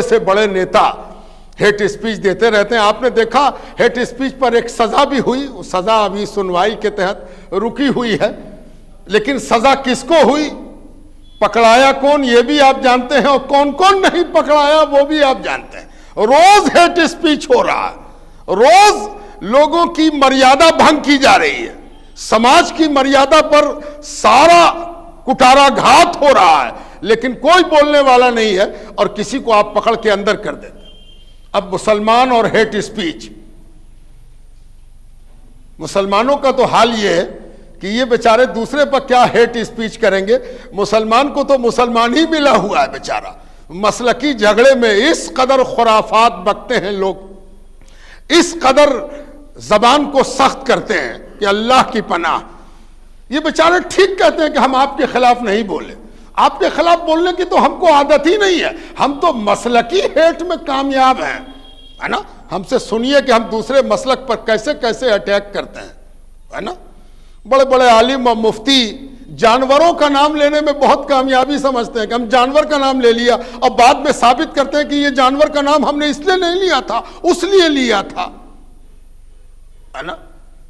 से बड़े नेता हेट स्पीच देते रहते हैं। आपने देखा हेट स्पीच पर एक सजा भी हुई, सजा अभी सुनवाई के तहत रुकी हुई है, लेकिन सजा किसको हुई, पकड़ाया कौन ये भी आप जानते हैं, और कौन कौन नहीं पकड़ाया वो भी आप जानते हैं। रोज हेट स्पीच हो रहा है, रोज लोगों की मर्यादा भंग की जा रही है, समाज की मर्यादा पर सारा कुठाराघात हो रहा है, लेकिन कोई बोलने वाला नहीं है और किसी को आप पकड़ के अंदर कर देते। अब मुसलमान और हेट स्पीच, मुसलमानों का तो हाल ये है कि ये बेचारे दूसरे पर क्या हेट स्पीच करेंगे। मुसलमान को तो मुसलमान ही मिला हुआ है बेचारा। मसलकी झगड़े में इस कदर खुराफात बकते हैं लोग, इस कदर जबान को सख्त करते हैं कि अल्लाह की पनाह। ये बेचारे ठीक कहते हैं कि हम आपके खिलाफ नहीं बोले, आपके खिलाफ बोलने की तो हमको आदत ही नहीं है, हम तो मसलकी हेट में कामयाब हैं, है ना। हमसे सुनिए कि हम दूसरे मसलक पर कैसे कैसे अटैक करते हैं, है ना। बड़े बड़े आलिम और मुफ्ती जानवरों का नाम लेने में बहुत कामयाबी समझते हैं कि हम जानवर का नाम ले लिया और बाद में साबित करते हैं कि ये जानवर का नाम हमने इसलिए नहीं लिया था, उसलिए लिया था, है ना।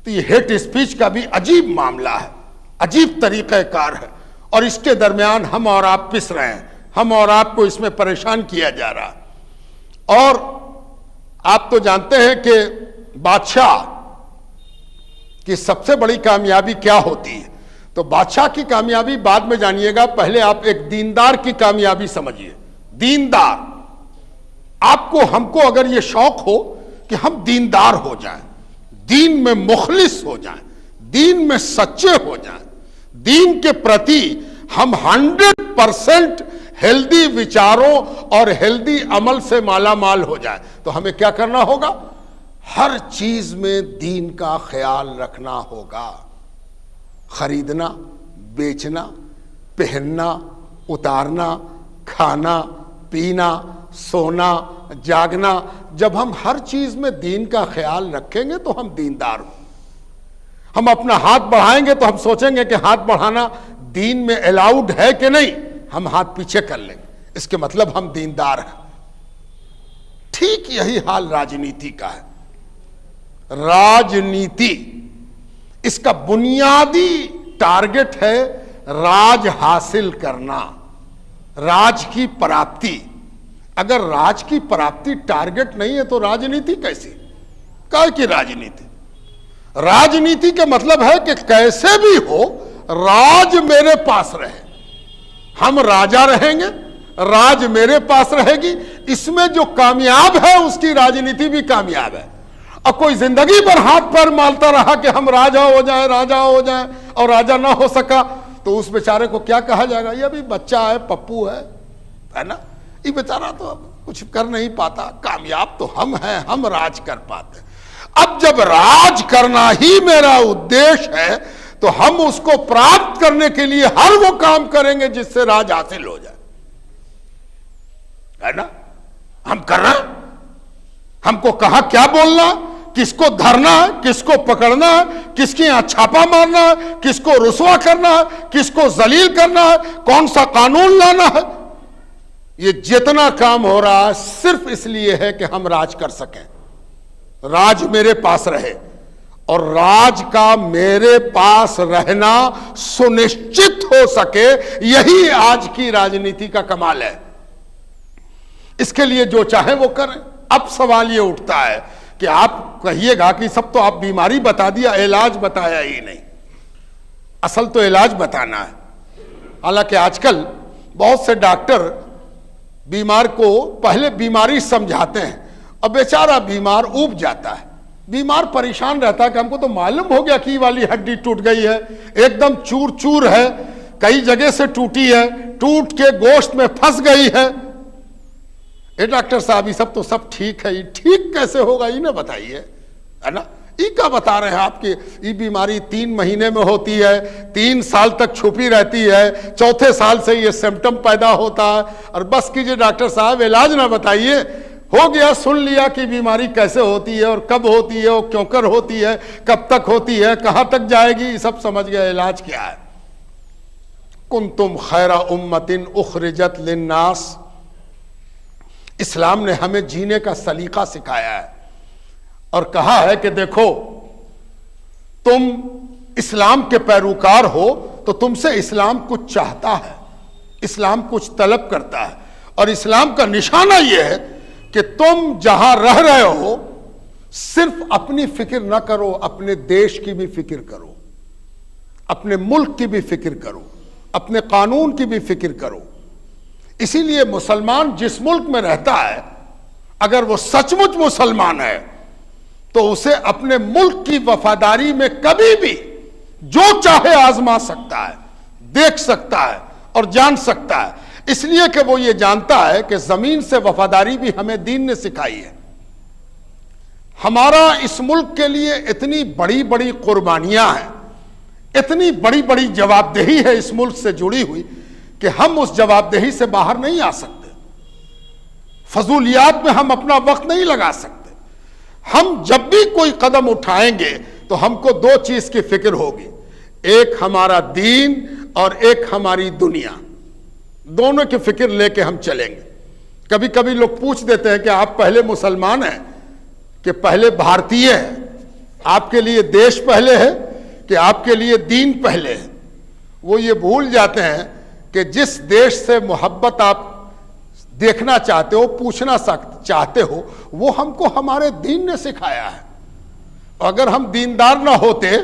तो ये हेट स्पीच का भी अजीब मामला है, अजीब तरीक़ाकार है, और इसके दरमियान हम और आप पिस रहे हैं, हम और आपको इसमें परेशान किया जा रहा है। और आप तो जानते हैं कि बादशाह की सबसे बड़ी कामयाबी क्या होती है। तो बादशाह की कामयाबी बाद में जानिएगा, पहले आप एक दीनदार की कामयाबी समझिए। दीनदार, आपको हमको अगर ये शौक हो कि हम दीनदार हो जाएं, दीन में मुखलिस हो जाएं, दीन में सच्चे हो जाएं, दीन के प्रति हम 100% हेल्दी विचारों और हेल्दी अमल से माला माल हो जाए, तो हमें क्या करना होगा, हर चीज में दीन का ख्याल रखना होगा। खरीदना, बेचना, पहनना, उतारना, खाना, पीना, सोना, जागना, जब हम हर चीज में दीन का ख्याल रखेंगे तो हम दीनदार होंगे। हम अपना हाथ बढ़ाएंगे तो हम सोचेंगे कि हाथ बढ़ाना दीन में अलाउड है कि नहीं, हम हाथ पीछे कर लेंगे, इसके मतलब हम दीनदार हैं। ठीक यही हाल राजनीति का है। राजनीति, इसका बुनियादी टारगेट है राज हासिल करना, राज की प्राप्ति। अगर राज की प्राप्ति टारगेट नहीं है तो राजनीति कैसी, काय की राजनीति। राजनीति का मतलब है कि कैसे भी हो राज मेरे पास रहे, हम राजा रहेंगे, राज मेरे पास रहेगी। इसमें जो कामयाब है उसकी राजनीति भी कामयाब है। और कोई जिंदगी भर हाथ पैर मारता रहा कि हम राजा हो जाए, राजा हो जाए, और राजा ना हो सका तो उस बेचारे को क्या कहा जाएगा, ये अभी बच्चा है, पप्पू है ना, ये बेचारा तो अब कुछ कर नहीं पाता। कामयाब तो हम हैं, हम राज कर पाते। अब जब राज करना ही मेरा उद्देश्य है तो हम उसको प्राप्त करने के लिए हर वो काम करेंगे जिससे राज हासिल हो जाए, है ना। हम कर रहे हैं, हमको कहां क्या बोलना, किसको धरना है, किसको पकड़ना है, किसके यहां छापा मारना है, किसको रुसवा करना है, किसको जलील करना है, कौन सा कानून लाना है। ये जितना काम हो रहा है सिर्फ इसलिए है कि हम राज कर सकें, राज मेरे पास रहे, और राज का मेरे पास रहना सुनिश्चित हो सके। यही आज की राजनीति का कमाल है। इसके लिए जो चाहे वो करें। अब सवाल ये उठता है कि आप कहिएगा कि सब तो आप बीमारी बता दिया, इलाज बताया ही नहीं। असल तो इलाज बताना है। हालांकि आजकल बहुत से डॉक्टर बीमार को पहले बीमारी समझाते हैं और बेचारा बीमार ऊब जाता है। बीमार परेशान रहता है कि हमको तो मालूम हो गया कि ये वाली हड्डी टूट गई है, एकदम चूर चूर है, कई जगह से टूटी है, टूट के गोश्त में फंस गई है। ए डॉक्टर साहब, ये सब तो सब ठीक है, ये ठीक कैसे होगा, ये ना बताइए, है ना। ये क्या बता रहे हैं आपकी, ये बीमारी 3 महीने में होती है, 3 साल तक छुपी रहती है, चौथे साल से ये सिम्टम पैदा होता है, और बस कीजिए डॉक्टर साहब, इलाज ना बताइए। हो गया, सुन लिया कि बीमारी कैसे होती है और कब होती है और क्यों कर होती है, कब तक होती है, कहां तक जाएगी, ये सब समझ गया। इलाज क्या है। कुंतुम खैरा उम्मतिन उखरिजत लिन्नास, इस्लाम ने हमें जीने का सलीका सिखाया है और कहा है कि देखो, तुम इस्लाम के पैरोकार हो तो तुमसे इस्लाम कुछ चाहता है, इस्लाम कुछ तलब करता है। और इस्लाम का निशाना यह है कि तुम जहां रह रहे हो सिर्फ अपनी फिक्र ना करो, अपने देश की भी फिक्र करो, अपने मुल्क की भी फिक्र करो, अपने कानून की भी फिक्र करो। इसीलिए मुसलमान जिस मुल्क में रहता है, अगर वो सचमुच मुसलमान है तो उसे अपने मुल्क की वफादारी में कभी भी जो चाहे आजमा सकता है, देख सकता है और जान सकता है। इसलिए कि वो ये जानता है कि जमीन से वफादारी भी हमें दीन ने सिखाई है। हमारा इस मुल्क के लिए इतनी बड़ी बड़ी कुर्बानियां हैं, इतनी बड़ी बड़ी जवाबदेही है इस मुल्क से जुड़ी हुई कि हम उस जवाबदेही से बाहर नहीं आ सकते। फजूलियात में हम अपना वक्त नहीं लगा सकते। हम जब भी कोई कदम उठाएंगे तो हमको दो चीज की फिक्र होगी, एक हमारा दीन और एक हमारी दुनिया। दोनों की फिक्र लेके हम चलेंगे। कभी कभी लोग पूछ देते हैं कि आप पहले मुसलमान हैं कि पहले भारतीय हैं, आपके लिए देश पहले है कि आपके लिए दीन पहले है। वो ये भूल जाते हैं कि जिस देश से मोहब्बत आप देखना चाहते हो, पूछना चाहते हो, वो हमको हमारे दीन ने सिखाया है। अगर हम दीनदार ना होते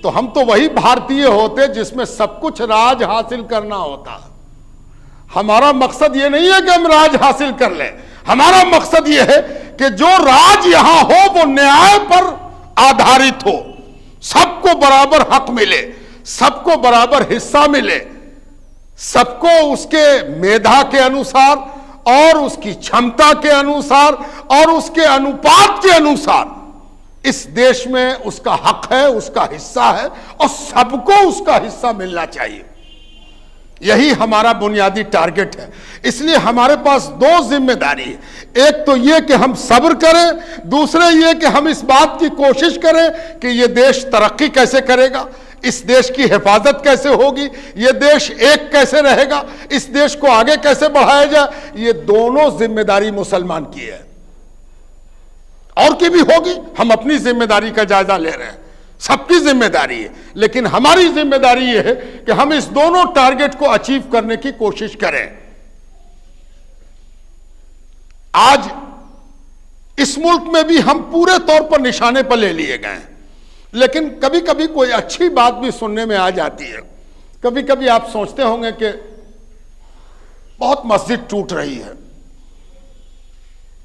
तो हम तो वही भारतीय होते जिसमें सब कुछ राज हासिल करना होता। हमारा मकसद ये नहीं है कि हम राज हासिल कर लें, हमारा मकसद ये है कि जो राज यहां हो वो न्याय पर आधारित हो, सबको बराबर हक मिले, सबको बराबर हिस्सा मिले, सबको उसके मेधा के अनुसार और उसकी क्षमता के अनुसार और उसके अनुपात के अनुसार इस देश में उसका हक है, उसका हिस्सा है और सबको उसका हिस्सा मिलना चाहिए। यही हमारा बुनियादी टारगेट है। इसलिए हमारे पास दो जिम्मेदारी है, एक तो यह कि हम सब्र करें, दूसरे ये कि हम इस बात की कोशिश करें कि यह देश तरक्की कैसे करेगा, इस देश की हिफाजत कैसे होगी, यह देश एक कैसे रहेगा, इस देश को आगे कैसे बढ़ाया जाए। ये दोनों जिम्मेदारी मुसलमान की है, और की भी होगी। हम अपनी जिम्मेदारी का जायजा ले रहे हैं, सबकी जिम्मेदारी है, लेकिन हमारी जिम्मेदारी यह है कि हम इस दोनों टारगेट को अचीव करने की कोशिश करें। आज इस मुल्क में भी हम पूरे तौर पर निशाने पर ले लिए गए हैं, लेकिन कभी कभी कोई अच्छी बात भी सुनने में आ जाती है। कभी कभी आप सोचते होंगे कि बहुत मस्जिद टूट रही है,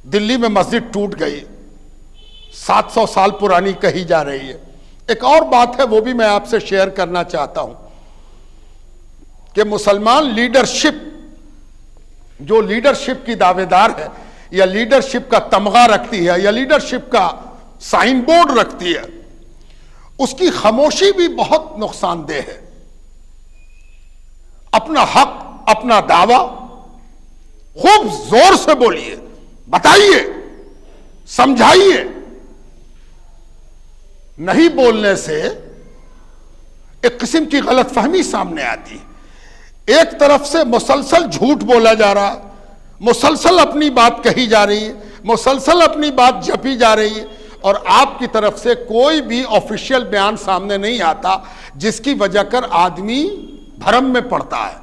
दिल्ली में मस्जिद टूट गई, 700 साल पुरानी कही जा रही है। एक और बात है, वो भी मैं आपसे शेयर करना चाहता हूं कि मुसलमान लीडरशिप, जो लीडरशिप की दावेदार है या लीडरशिप का तमगा रखती है या लीडरशिप का साइन बोर्ड रखती है, उसकी खामोशी भी बहुत नुकसानदेह है। अपना हक, अपना दावा खूब जोर से बोलिए, बताइए, समझाइए। नहीं बोलने से एक किस्म की गलतफहमी सामने आती है। एक तरफ से मुसलसल झूठ बोला जा रहा, मुसलसल अपनी बात कही जा रही है, मुसलसल अपनी बात जपी जा रही है, और आपकी तरफ से कोई भी ऑफिशियल बयान सामने नहीं आता, जिसकी वजह कर आदमी भरम में पड़ता है,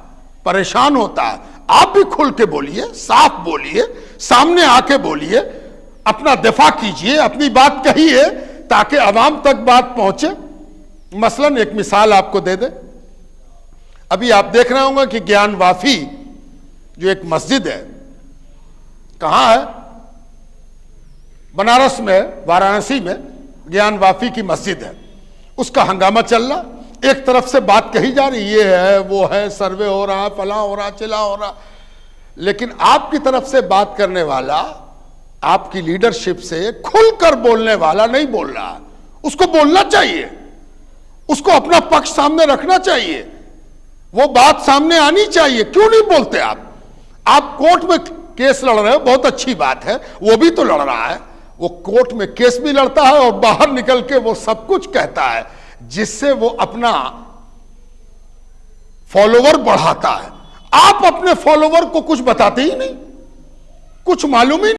परेशान होता है। आप भी खुल के बोलिए, साफ बोलिए, सामने आके बोलिए, अपना दिफा कीजिए, अपनी बात कहिए ताकि अवाम तक बात पहुंचे। मसलन एक मिसाल आपको दे दे, अभी आप देख रहे होंगे कि ज्ञान वाफी जो एक मस्जिद है, कहां है? बनारस में, वाराणसी में ज्ञान वाफी की मस्जिद है। उसका हंगामा चल रहा, एक तरफ से बात कही जा रही, ये है, वो है, सर्वे हो रहा, फला हो रहा, चिला हो रहा, लेकिन आपकी तरफ से बात करने वाला, आपकी लीडरशिप से खुलकर बोलने वाला नहीं बोल रहा। उसको बोलना चाहिए, उसको अपना पक्ष सामने रखना चाहिए, वो बात सामने आनी चाहिए। क्यों नहीं बोलते आप कोर्ट में केस लड़ रहे हो, बहुत अच्छी बात है, वो भी तो लड़ रहा है, वो कोर्ट में केस भी लड़ता है और बाहर निकल के वो सब कुछ कहता है जिससे वो अपना फॉलोवर बढ़ाता है। आप अपने फॉलोवर को कुछ बताते ही नहीं, कुछ मालूम ही नहीं।